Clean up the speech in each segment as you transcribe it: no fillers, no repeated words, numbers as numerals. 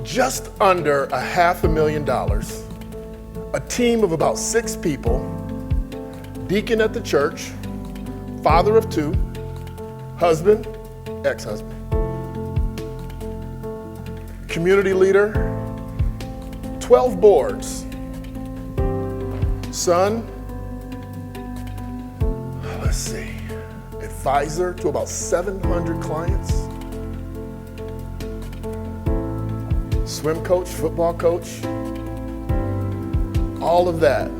Just under $500,000, a team of about 6 people, deacon at the church, father of 2, husband, ex-husband, community leader, 12 boards, son, let's see, advisor to about 700 clients, swim coach, football coach, all of that.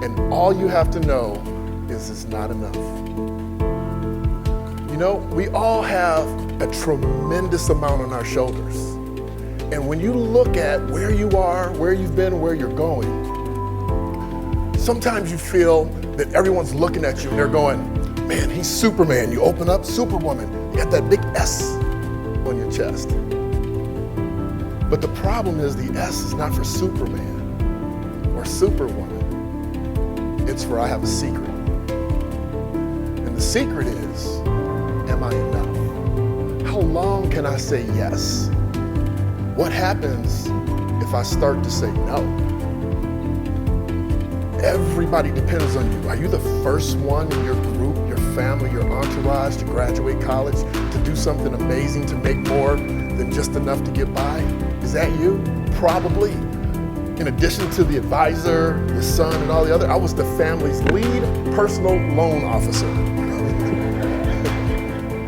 And all you have to know is it's not enough. You know, we all have a tremendous amount on our shoulders. And when you look at where you are, where you've been, where you're going, sometimes you feel that everyone's looking at you and they're going, man, he's Superman. You open up, Superwoman. You got that big S on your chest. But the problem is the S is not for Superman or Superwoman. It's for I have a secret. And the secret is, am I enough? How long can I say yes? What happens if I start to say no? Everybody depends on you. Are you the first one in your group, your family, your entourage to graduate college, to do something amazing, to make more than just enough to get by? Is that you? Probably. In addition to the advisor, the son, and all the other, I was the family's lead personal loan officer.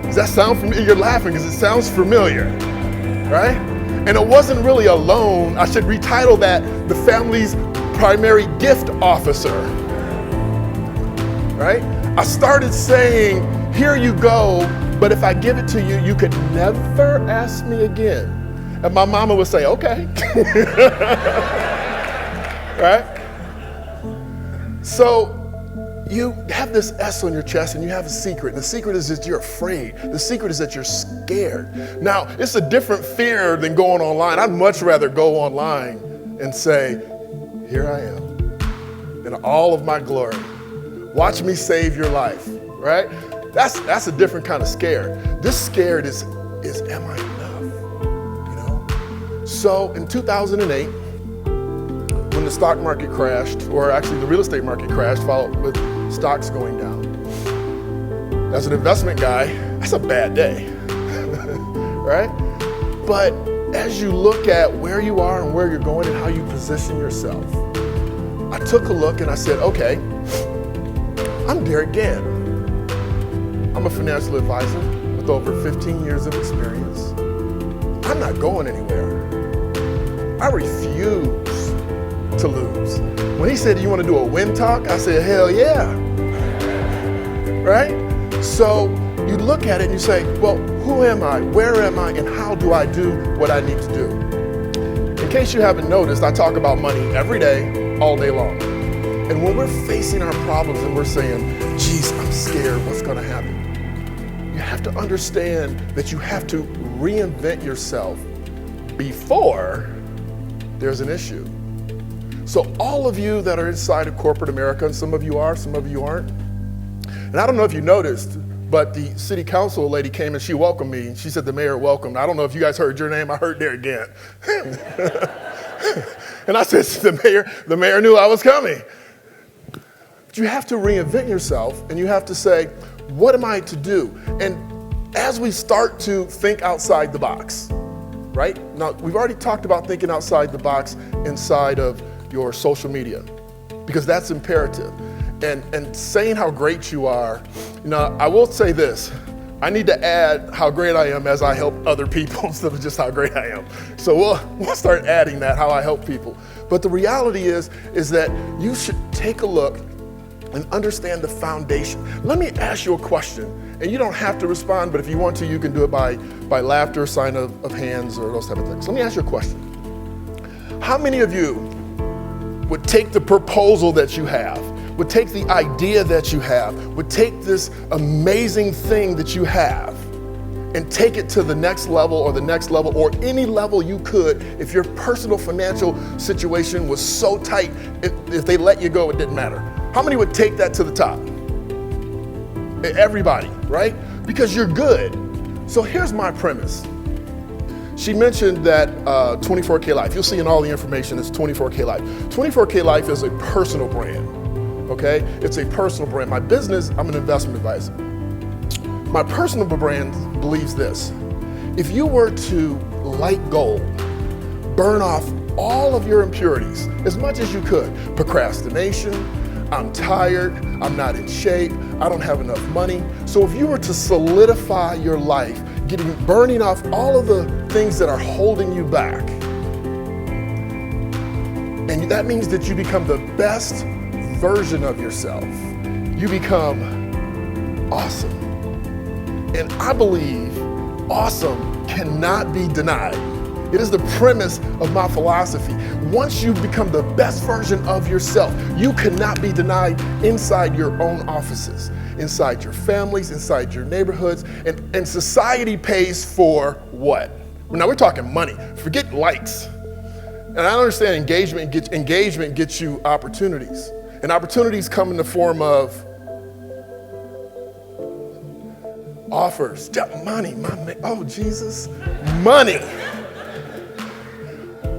Does that sound familiar? You're laughing because it sounds familiar, right? And it wasn't really a loan. I should retitle that the family's primary gift officer, right? I started saying, here you go, but if I give it to you, you could never ask me again. And my mama would say, okay. Right? So you have this S on your chest and you have a secret. And the secret is that you're afraid. The secret is that you're scared. Now, it's a different fear than going online. I'd much rather go online and say, here I am in all of my glory. Watch me save your life, right? That's a different kind of scare. This scared is am I enough? You know? So in 2008, when the stock market crashed, or actually the real estate market crashed, followed with stocks going down. As an investment guy, that's a bad day, right? But as you look at where you are and where you're going and how you position yourself, I took a look and I said, okay, I'm Derick Gant. I'm a financial advisor with over 15 years of experience. I'm not going anywhere. I refuse to lose. When he said, you want to do a win talk? I said, hell yeah. Right? So you look at it and you say, well, who am I? Where am I? And how do I do what I need to do? In case you haven't noticed, I talk about money every day, all day long. And when we're facing our problems and we're saying, geez, I'm scared, what's going to happen? You have to understand that you have to reinvent yourself before there's an issue. So all of you that are inside of corporate America, and some of you are, some of you aren't. And I don't know if you noticed, but the city council lady came and she welcomed me. She said the mayor welcomed. I don't know if you guys heard your name. I heard Derick Gant. And I said, the mayor knew I was coming. But you have to reinvent yourself and you have to say, what am I to do? And as we start to think outside the box, right? Now, we've already talked about thinking outside the box inside of your social media, because that's imperative. And saying how great you are, you know, I will say this, I need to add how great I am as I help other people instead of just how great I am. So we'll start adding that, how I help people. But the reality is that you should take a look and understand the foundation. Let me ask you a question, and you don't have to respond, but if you want to, you can do it by laughter, sign of hands, or those type of things. Let me ask you a question. How many of you would take the proposal that you have, would take the idea that you have, would take this amazing thing that you have and take it to the next level or any level you could if your personal financial situation was so tight, if they let you go, it didn't matter? How many would take that to the top? Everybody, right? Because you're good. So here's my premise. She mentioned that 24K Life. You'll see in all the information it's 24K Life. 24K Life is a personal brand, okay? It's a personal brand. My business, I'm an investment advisor. My personal brand believes this. If you were to light gold, burn off all of your impurities as much as you could, procrastination, I'm tired, I'm not in shape, I don't have enough money. So if you were to solidify your life, burning off all of the things that are holding you back, and that means that you become the best version of yourself. You become awesome. And I believe awesome cannot be denied. It is the premise of my philosophy. Once you become the best version of yourself, you cannot be denied inside your own offices, inside your families, inside your neighborhoods, and society pays for what? Now we're talking money. Forget likes. And I understand engagement gets you opportunities. And opportunities come in the form of offers, money, oh Jesus, money.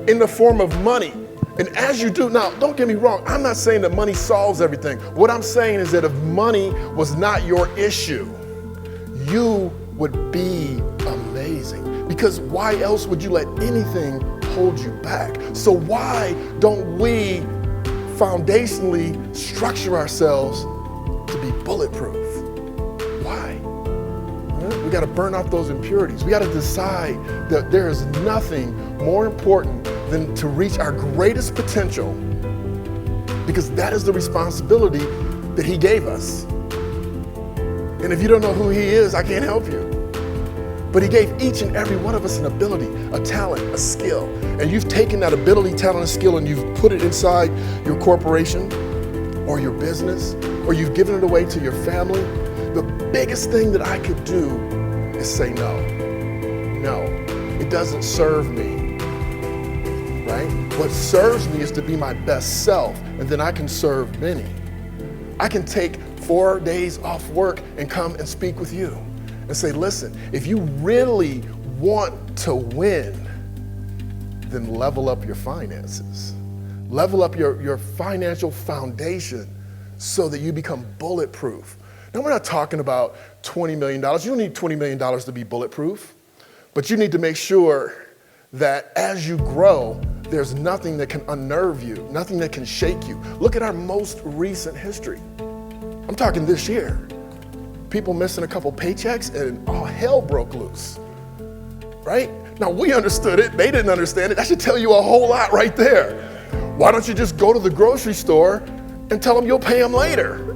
In the form of money. And as you do, now don't get me wrong, I'm not saying that money solves everything. What I'm saying is that if money was not your issue, you would be amazing. Because why else would you let anything hold you back? So why don't we foundationally structure ourselves to be bulletproof? Why? We got to burn off those impurities. We got to decide that there is nothing more important than to reach our greatest potential, because that is the responsibility that He gave us. And if you don't know who He is, I can't help you. But He gave each and every one of us an ability, a talent, a skill. And you've taken that ability, talent, and skill, and you've put it inside your corporation or your business, or you've given it away to your family. The biggest thing that I could do is say no. No, it doesn't serve me. Right? What serves me is to be my best self, and then I can serve many. I can take 4 days off work and come and speak with you and say, listen, if you really want to win, then level up your finances. Level up your financial foundation so that you become bulletproof. Now, we're not talking about $20 million. You don't need $20 million to be bulletproof, but you need to make sure that as you grow, there's nothing that can unnerve you, nothing that can shake you. Look at our most recent history. I'm talking this year. People missing a couple paychecks and all hell broke loose, right? Now we understood it, they didn't understand it. That should tell you a whole lot right there. Why don't you just go to the grocery store and tell them you'll pay them later?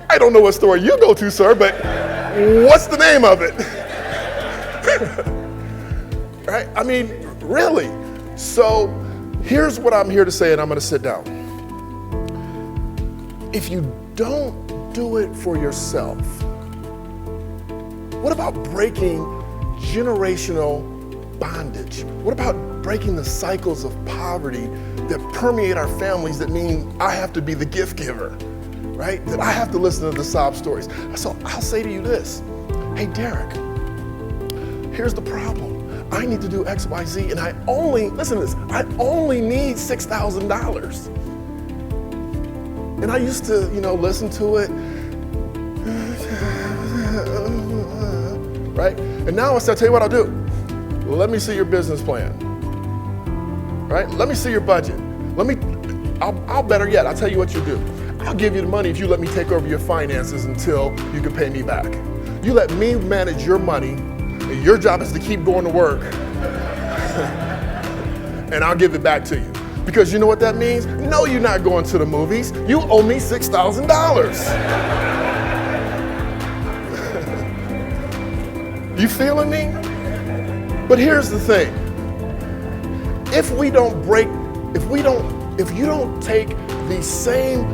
I don't know what store you go to, sir, but what's the name of it? Right? I mean, really. So here's what I'm here to say, and I'm going to sit down. If you don't do it for yourself, what about breaking generational bondage? What about breaking the cycles of poverty that permeate our families that mean I have to be the gift giver, right? That I have to listen to the sob stories. So I'll say to you this, hey, Derick, here's the problem. I need to do X, Y, Z, and listen to this, I only need $6,000. And I used to, listen to it, right? And now I said, I'll tell you what I'll do. Let me see your business plan, right? Let me see your budget. I'll better yet, I'll tell you what you do. I'll give you the money if you let me take over your finances until you can pay me back. You let me manage your money. Your job is to keep going to work, and I'll give it back to you. Because you know what that means? No, you're not going to the movies. You owe me $6,000. You feeling me? But here's the thing. If you don't take the same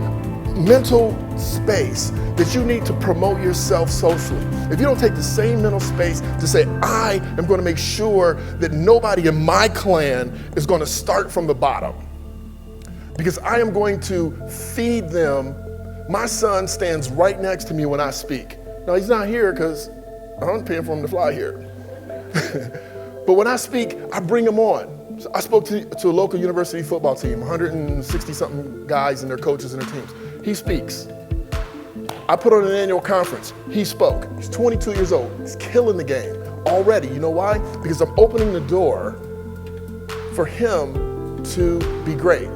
mental space that you need to promote yourself socially, if you don't take the same mental space to say, I am going to make sure that nobody in my clan is going to start from the bottom, because I am going to feed them My son stands right next to me when I speak. Now, he's not here because I'm paying for him to fly here. But when I speak, I bring him on. So I spoke to a local university football team, 160-something guys and their coaches and their teams. He speaks. I put on an annual conference. He spoke. He's 22 years old. He's killing the game already. You know why? Because I'm opening the door for him to be great.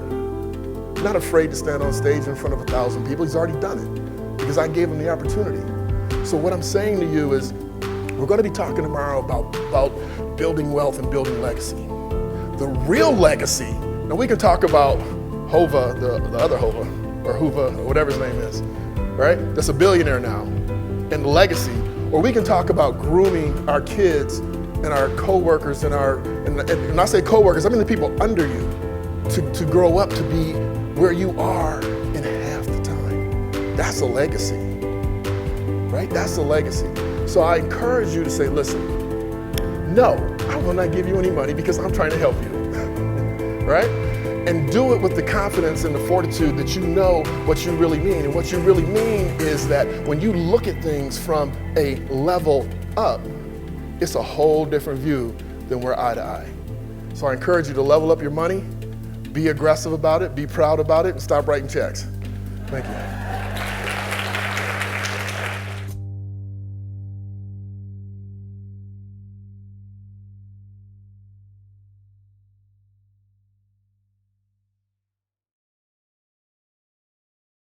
Not afraid to stand on stage in front of 1,000 people. He's already done it because I gave him the opportunity. So what I'm saying to you is, we're going to be talking tomorrow about building wealth and building legacy. The real legacy. Now we can talk about Hova, the other Hova, or Hoover, or whatever his name is, right? That's a billionaire now, and legacy. Or we can talk about grooming our kids and our coworkers and when I say coworkers, I mean the people under you to grow up to be where you are in half the time. That's a legacy, right? That's a legacy. So I encourage you to say, listen, no, I will not give you any money because I'm trying to help you, right? And do it with the confidence and the fortitude that you know what you really mean. And what you really mean is that when you look at things from a level up, it's a whole different view than we're eye to eye. So I encourage you to level up your money, be aggressive about it, be proud about it, and stop writing checks. Thank you.